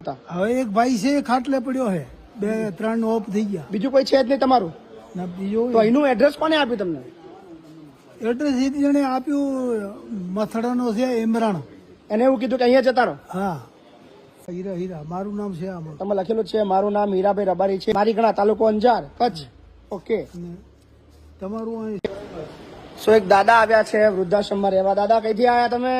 હવે એક ભાઈ છે ખાટલે પડ્યો છે, 2-3 ઓફ થઈ ગયા. બીજું કોઈ છે જ નહીં તમારું? ના બીજું તો અહીંનું એડ્રેસ કોને આપ્યું તમને? એડ્રેસ એક જણે આપ્યું, મથડાનો છે ઇમરાન. એને એવું કીધું કે અહીંયા જતા રહો. હા, હીરા હીરા મારું નામ છે આમાં. તમે લખેલું છે મારું નામ હીરાભાઈ રબારી છે, મારી ઘણા તાલુકો અંજાર કચ્છ. ઓકે, અને તમારું અહીં સો એક દાદા આવ્યા છે વૃદ્ધાશ્રમમાં રહેવા. દાદા કઈથી આયા તમે?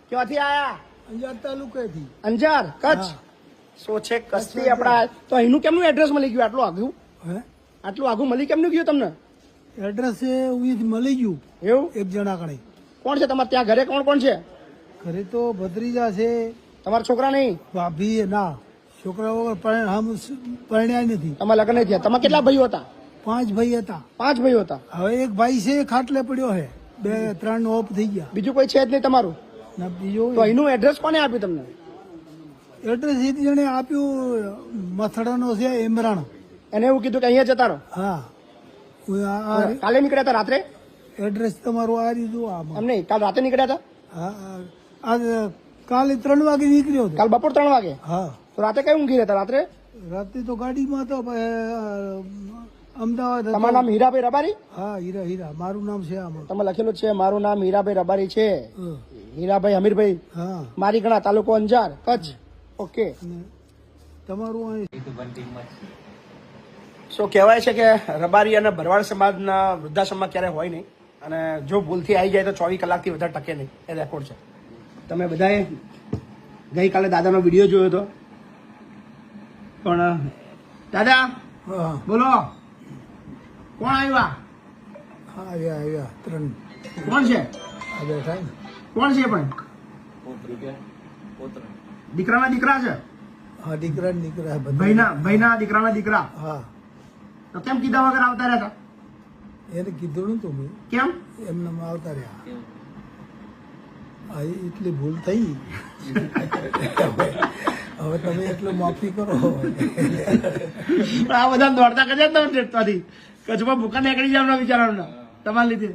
ક્યાંથી આયા? અંજાર તાલુકેથી. અંજાર કચ્છ. સો છે કચ્છથી આપડા. તો અહીંનું કેમનું એડ્રેસ મળી ગયું આટલું આગું? હે આટલું આગું મળી કેમનું ગયું તમને? એડ્રેસ છે અહીંથી મળી ગયું એવું? એક જણા કણે. કોણ છે તમારે ત્યાં ઘરે? કોણ કોણ છે? ઘરે તો ભત્રીજા છે, તમારા છોકરા નહીં? ભાભી. ના, છોકરા વગર હમ પરણ્યા નથી. તમારા લગ્ન નહીં થયા? તમે કેટલા ભાઈઓ હતા? 5 ભાઈ હતા. 5 ભાઈઓ હતા. હવે એક ભાઈ છે ખાટલે પડ્યો છે, 2-3 ઓફ થઈ ગયા. બીજું કોઈ છે જ નહીં તમારું? ના બીજું તો અહીંનું એડ્રેસ કોને આપ્યું તમને? એડ્રેસ એક જણે આપ્યું, મથડાનો છે ઇમરાન. એને એવું કીધું કે અહીંયા જતા રહો. હા, કાલે નીકળ્યા હતા રાત્રે? એડ્રેસ તમારું આ રીતું આમાં. એમ નહીં, કાલ રાતે નીકળ્યા હતા? હા, કાલે 3 વાગે નીકળ્યો હતો. કાલ બપોર 3 વાગે? હા. તો રાતે કઈ ઊંઘી રહેતા? રાત્રે રાતે તો ગાડીમાં તો અમદાવાદ હતો. તમારું નામ હીરાભાઈ રબારી? હા, હીરા હીરા મારું નામ છે આમાં. તમે લખેલું છે મારું નામ હીરાભાઈ રબારી છે, હીરાભાઈ હમીરભાઈ, હા. મારી ઘણા તાલુકો અંજાર કચ્છ. ઓકે, અને તમારું અહીં શું કહેવાય છે કે રબારી અને ભરવાડ સમાજના વૃદ્ધાશ્રમમાં ક્યારેય હોય નહીં, અને જો ભૂલથી આવી જાય તો 24 કલાકથી વધારે ટકે નહીં, એ રેકોર્ડ છે. તમે બધાએ ગઈકાલે દાદાનો વિડીયો જોયો હતો, પણ દાદા હા. બોલો કોણ આવ્યા? હા, આવ્યા 3. કોણ છે? આ બેઠા ને. કોણ છે પણ? દીકરાના દીકરા છે? હા, દીકરા ને દીકરા બધા. ભાઈના દીકરાના દીકરા. હા, તો કેમ કીધા વગર આવતા રહ્યા? એને કીધું નતું મેં, કેમ? એમને આવતા રહ્યા. હા, એટલી ભૂલ થઈ. હવે તમે એટલું માફી કરો. આ બધા દોડતા કરે તમે ટ્રેક્ટરથી કચ્છમાં ભૂકા નીકળી જાય વિચારવાના તમારા લીધે.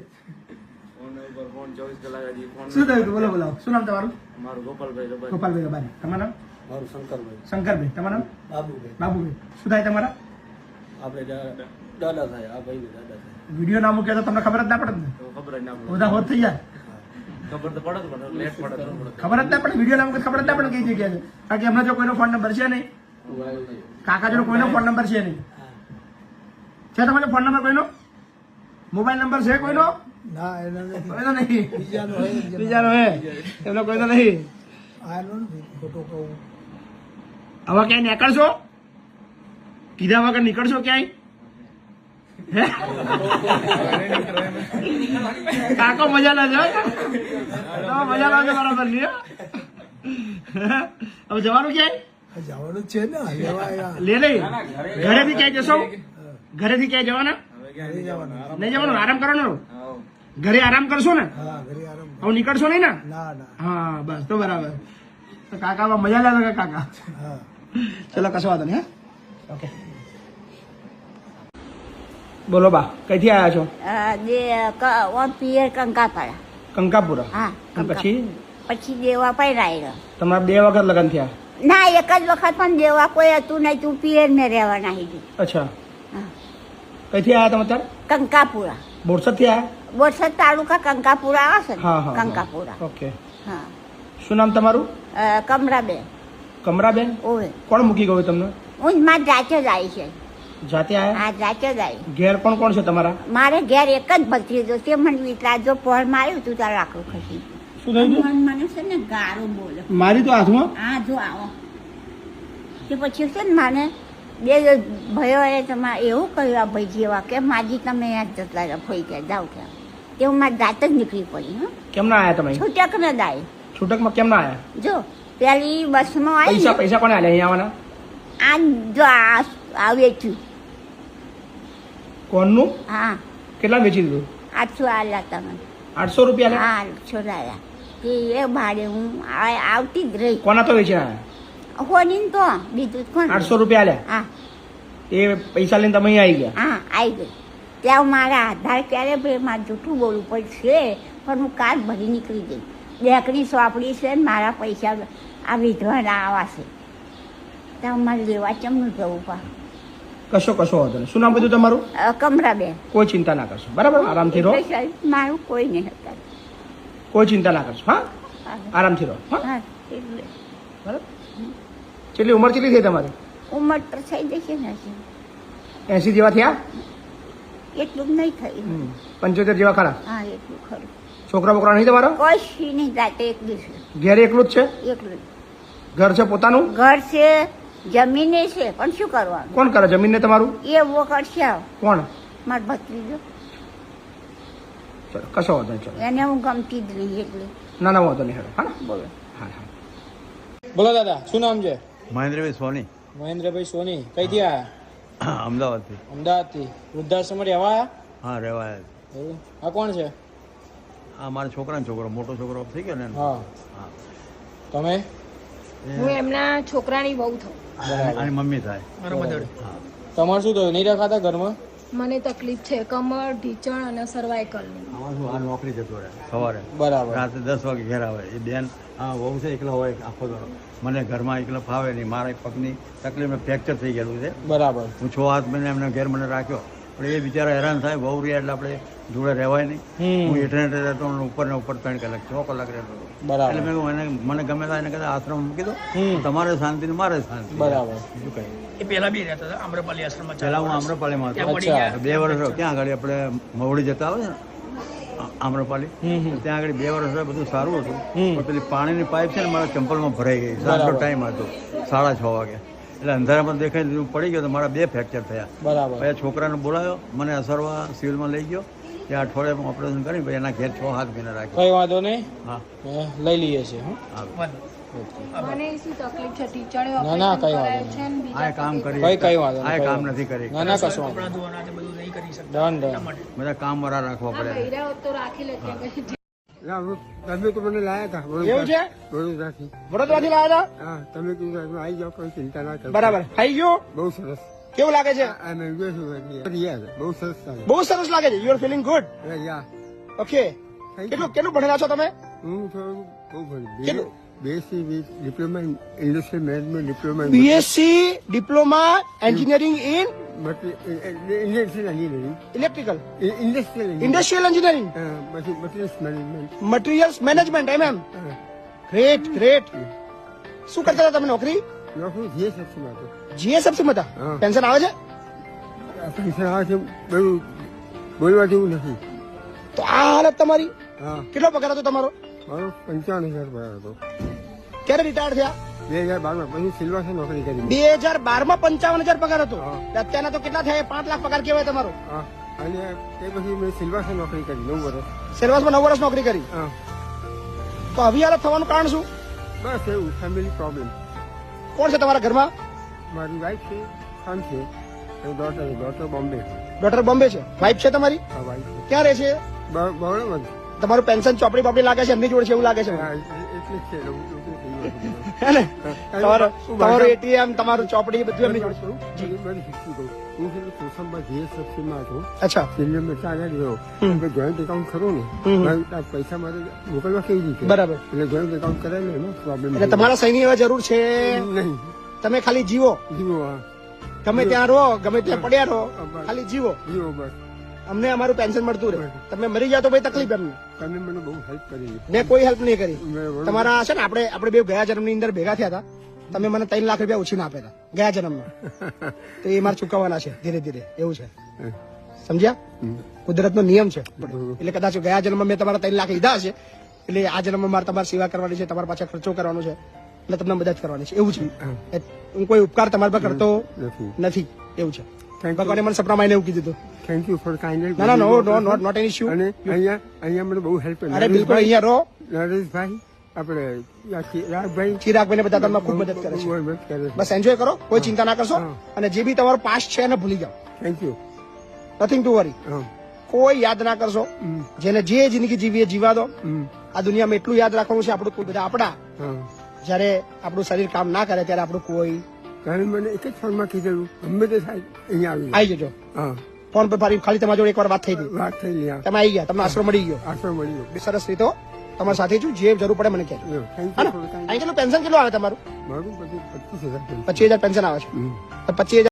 શું થયું હતું? બોલો બોલો. શું નામ તમારું? મારું ગોપાલભાઈ રબારી. ગોપાલભાઈ રબારી. તમારું નામ? મારું શંકરભાઈ. શંકરભાઈ. તમારું નામ? બાબુભાઈ. બાબુભાઈ. શું થાય તમારા? આપણે દાદા થાય, આ ભાઈ દાદા થાય. વિડીયો ના મૂક્યો તો તમને ખબર જ ના પડે ને? તો ખબર જ ના પડે. બધા હોત થઈ જાય. ખબર તો પડે પણ લેટ પડે તો પડે. ખબર જ ના પડે. વિડીયો ના મૂકે ખબર જ ના પડે કઈ જગ્યાએ છે. કારણ કે એમનો જો કોઈનો ફોન નંબર છે નહીં, કાકા જોડે કોઈનો ફોન નંબર છે નહીં. છે તમારો ફોન નંબર કોઈનો? મોબાઈલ નંબર છે કોઈનો? ના, એનો નથી. કોઈનો નહીં. બીજાનો હોય એક જણો. બીજાનો હે, એમનો કોઈનો નહીં. આનો નથી, ખોટો કહું. હવે ક્યાંય નીકળશો? કીધા વગર નીકળશો ક્યાંય? હે? કાકો મજા ના છે? મજા ના છે બરાબર ની. હવે જવાનું ક્યાંય? જવાનું છે ને, લેવા આવ્યા. લે નહીં. ઘરેથી ક્યાંય જશો? ઘરેથી ક્યાંય જવાના? ઘરે જવાનું. નહીં જવાનું? આરામ કરવાનો? ઘરે આરામ કરશો ને? હા, ઘરે આરામ. હવે નીકળશો નહીં ને? ના ના. હા, બસ તો બરાબર. તો કાકા મજા લાગે કાકા. હા. ચલો કશો વાંધો નહીં. હા, ઓકે. બોલો બા, કઈથી આવ્યા છો? પિયર કંકાપાડા. કંકાપુરા. હા, અને પછી પછી દેવા પહેરાયેલો. તમારા 2 વખત લગ્ન થયા? ના, એક જ વખત પણ દેવા કોઈ હતું નહીં, તું પિયર ને રહેવા નાહી ગઈ. અચ્છા, હા. કઈથી આવ્યા તમે અત્યારે? કંકાપુરા. બોરસદ થી આવ્યા? બોરસદ તાલુકા કંકાપુરા આવે છે ને? હા, હા, કંકાપુરા. ઓકે. હા. શું નામ તમારું? કમરાબેન. કમરાબેન. ઓવે. કોણ મૂકી ગયું તમને? હું માર જાતે જ આવી છે. જાતે આવ્યા? હા, જાતે જ આવી. ઘેર કોણ કોણ છે તમારા? મારે ઘેર એક જ ભત્રીજો તે મને વિતરા જો પહોળ માર્યું તું તારું આખું ખસી શું થયું હતું? મને છે ને ગારો બોલે. મારી તો હાથમાં. હા, જો આવો તે પછી છે ને મને 2 ભાઈઓએ તમારે એવું કહ્યું, આ ભાઈ જેવા કે માજી તમે યાદ જતા રહ્યા ફોઈ કે જાઓ કે તે હું મારી જાત જ નીકળી પડી. હા, કેમ ના આવ્યા તમે? છૂટક ને દાય. છૂટકમાં કેમ ના આવ્યા? જો પેલી બસમાં આવી પૈસા ને, પૈસા કોને આલ્યા અહીંયા આવવાના? આ જો આ વેચ્યું. કોણનું? હા, કેટલા વેચી દીધું? 800 આલ્યા તમે. 800 રૂપિયા લે? હા, છોડાયા તે એ ભાડે હું આવતી જ રહી. કોના તો વેચી આવ્યા? હોની તો બીજું કોણ? 800 રૂપિયા લે? હા એ પૈસા લઈને તમે અહીંયા આવી ગયા? હા, આવી ગઈ. ત્યાં મારા આધાર ક્યારે ભાઈ મારે જૂઠું બોલવું પડશે, પણ હું કાર્ડ ભરી નીકળી ગઈ. બેકરી સોંપડી છે ને મારા પૈસા આ વિધવાના આવા છે તો અમારે લેવા ચમનું જવું પા કશો વાંધો નહીં. શું નામ બધું તમારું? કમરાબેન. કોઈ ચિંતા ના કરશો, બરાબર? આરામથી રહો, એટલે સાહેબ, મારું કોઈ નહીં હતા. કોઈ ચિંતા ના કરશો. હા, આરામથી રહો. હા, હા, એટલે બરાબર. કેટલી ઉંમર કેટલી થઈ તમારી? ઉંમર તો થઈ જશે ને હજી. 80 જેવા થયા? એટલું જ નહીં થયું. 75 જેવા ખરા? હા, એટલું ખરું. છોકરા બોકરા નહીં તમારો? કશી નહીં, જાતે એકલી છે. ઘેર એકલું જ છે? એકલું. ઘર છે પોતાનું? ઘર છે, જમીને છે, પણ શું કરવાનું? કોણ કરે જમીન ને તમારું? એ વો કરશે આવ. કોણ? મારો ભત્રીજો. ચલો, કશો વાંધો નહીં. ચલો, એને હું ગમતી જ નહીં એટલે. ના વાંધો નહીં. હેડો. હા, બોલો. હા હા. બોલો દાદા, શું નામ છે? મહેન્દ્રભાઈ સોની, મહેન્દ્રભાઈ સોની. કઈથી આયા? અમદાવાદથી. અમદાવાદથી. વૃદ્ધાશ્રમમાં રહેવા આયા? હા, રહેવાય. એવું? આ કોણ છે? આ મારા છોકરાનો છોકરો, મોટો છોકરો થઈ ગયો ને. હા. હા. તમે? હું એમના છોકરાની વહુ થઉં. આની મમ્મી થાય. હા. તમારે શું થયું? નહીં રખાતા ઘરમાં? મને તકલીફ છે કમર, ઢીચણ અને સર્વાઇકલની. આમાં શું, આ નોકરી જતો રહે સવારે, બરાબર. રાત્રે 10 વાગે ઘેર આવે. એ બેન આ વહુ છે, એકલા હોય આખો દાડો. મને ઘરમાં એકલા ફાવે નહીં. મારા પગની તકલીફ ફ્રેક્ચર થઈ ગયેલું છે. બરાબર. હું 6 હાથ મહિને એમને ઘેર મને રાખ્યો, પણ એ બિચારા હેરાન થાય. વહુ રહ્યા એટલે આપણે જોડે રહેવાય નહીં. હું હેઠે રહેતો, ઉપર ને ઉપર 3 કલાક 6 કલાક રહેતો હતો. બરાબર. એટલે મેં કીધું, મને ગમે થાય એને કદાચ આશ્રમ મૂકી દો, તમારે શાંતિ ને મારે શાંતિ. બરાબર. બીજું કઈ. પેલા બી રહેતા હતા આમ્રપાલી આશ્રમમાં. પહેલા હું આમ્રપાલીમાં હતો. અચ્છા. 2 વર્ષ રહ્યો. ક્યાં આગળ આપણે મવડી જતા આવે છે ને આમ્રપાલી, ત્યાં આગળ 2 વર્ષ રહ્યો. બધું સારું હતું, પણ પેલી પાણીની પાઇપ છે ને મારા ચંપલમાં ભરાઈ ગઈ. સાંજનો ટાઈમ હતો, 6:30 વાગે. એટલે અંધારામાં દેખાય હું પડી ગયો તો મારા 2 ફ્રેક્ચર થયા. બરાબર. પછી છોકરાને બોલાવ્યો, મને અસરવા સિવિલમાં લઈ ગયો. ત્યાં અઠવાડિયામાં ઓપરેશન કરી પછી એના ઘેર 6 હાથ મહિના રાખ્યો. કઈ વાંધો નહીં, હા, લઈ લઈએ છીએ. હા. મને શું તકલીફ છે? ટીચરે ના, ના, કઈ વાંધો ઓપરેશન કરાયું છે ને બીજા આ કામ કરી, કઈ વાંધો નહીં, આ કઈ કામ વાંધો નથી કરી. ના ના, કશું વાંધો નહીં. ડન. બધા કામ વાળા રાખવા પડે. બૈરા હોત તો રાખી લેતે કઈ. તમે તો મને લાયા હતા એવું છે? વડોદરાથી. વડોદરાથી લાવ્યા હતા? હા, તમે કીધું આવી જાઓ, કોઈ ચિંતા ના કરો. બરાબર. ખાઈ ગયો? બહુ સરસ. કેવું લાગે છે? આ મેંગો છે, બહુ સરસ લાગે. બહુ સરસ લાગે છે. You are feeling good. Yeah, okay. કેટલું ભણેલા છો તમે? હું થોડું બહુ ભણ્યું. કેટલું? BSc diploma in industrial management, diploma BSc diploma engineering in industrial engineering, electrical industrial industrial engineering, materials management. Materials management, great great. શું કરતા હતા તમે નોકરી? નોકરી GSFC માં હતો. જીએસએફસી માં હતા? હા. પેન્શન આવે છે? પેન્શન આવે છે, બધું બોલવા જેવું નથી. તો આ હાલત તમારી. હા, કેટલો પગાર હતો તમારો? મારો 55,000 પગાર હતો. ક્યારે રિટાયર થયા? 2012 માં. પછી સિલ્વાસે નોકરી કરી. 2012 માં 55,000 પગાર હતો. હા. અત્યારના તો કેટલા થયા? 5 લાખ પગાર કેવાય તમારો. હા, અને તે પછી મેં સિલ્વાસે નોકરી કરી 9 વર્ષ. સેલવાસમાં 9 વર્ષ નોકરી કરી. હા, તો આવી હાલત થવાનું કારણ શું? બસ એવું, ફેમિલી પ્રોબ્લેમ. કોણ છે તમારા ઘરમાં? મારી વાઈફ છે, સન છે, અને ડોટર બોમ્બે. ડોટર બોમ્બે છે. વાઇફ છે તમારી? હા, વાઈફ છે. ક્યાં રહે છે? બરોબર. તમારું પેન્શન ચોપડી બાપડી લાગે છે એમની જોડે છે એવું લાગે છે. હા, એટલે જ છે. હે ને? તમારું એટીએમ, તમારું ચોપડી બધું એમની જોડે છે. બધી હિસ્ટ્રી કહું. હું છે કોસંબા GSFC માં હતો. અચ્છા. સિલિન્ડર ચાલ્યા ગયો. જોઈન્ટ એકાઉન્ટ ખરો ને, મારે પૈસા મારે મોકલવા કેવી રીતે? બરાબર. એટલે જોઈન્ટ એકાઉન્ટ કરાય ને એમાં પ્રોબ્લેમ. એટલે તમારા સહીની હવે જરૂર છે નહીં. તમે ખાલી જીવો, જીવો. હા, ગમે ત્યાં રહો, ગમે ત્યાં પડ્યા રહો, ખાલી જીવો. જીવો બસ. અમને અમારું પેન્શન મળતું રહે. તમે મરી જાઓ તો ભાઈ તકલીફ એમને. તમે મને બહુ હેલ્પ કરી. મેં કોઈ હેલ્પ નહીં કરી. મેં તમારા છે ને આપણે બે ગયા જન્મની અંદર ભેગા થયા હતા. તમે મને 3 લાખ રૂપિયા ઉછીને આપ્યા હતા ગયા જન્મમાં. તો એ મારે ચૂકવવાના છે ધીરે ધીરે. એવું છે, સમજ્યા? કુદરતનો નિયમ છે. એટલે કદાચ ગયા જન્મમાં મેં તમારા 3 લાખ લીધા હશે, એટલે આ જન્મમાં મારે તમારી સેવા કરવાની છે, તમારા પાછળ ખર્ચો કરવાનો છે, એટલે તમને મદદ કરવાની છે. એવું છે. હું કોઈ ઉપકાર તમારા પર કરતો નથી. એવું છે. ભગવાને મને સપનામાં એવું કીધું હતું. Thank you for kind. ના ના, નોટ એની ઇશ્યુ. અને અહીંયા મને બહુ હેલ્પ કરી. અરે બિલકુલ, અહીંયા રહો. નરેશભાઈ, આપણે ચિરાગભાઈ, ચિરાગભાઈને બધા તમને ખૂબ મદદ કરે છે. મદદ કરે છે. બસ એન્જોય કરો, કોઈ ચિંતા ના કરશો. અને જે બી તમારો પાસ્ટ છે એને ભૂલી જાઓ. Thank you. નથિંગ ટુ વરી. કોઈ યાદ ના કરશો. જેને જે જિંદગી જીવી એ જીવા દો. આ દુનિયામાં એટલું યાદ રાખવાનું છે, આપણું બધા આપણા જયારે આપણું શરીર કામ ના કરે ત્યારે આપણું કોઈ. તમે મને એક જ ફોનમાં કીધેલું, ગમે તે થાય અહીંયા આવી જજો. ફોન પર ખાલી તમારી જોડે એકવાર વાત થઈ ગઈ, વાત થઈ ગયા, તમે આવી ગયા, તમને આશરો મળી ગયો. આશરો મળી ગયો. સરસ રીતો તમારા સાથે છું, જે જરૂર પડે મને કહેજો. હા ને? અહીં કેટલું પેન્શન કેટલું આવે તમારું? 25,000 25,000 પેન્શન આવે છે. 25,000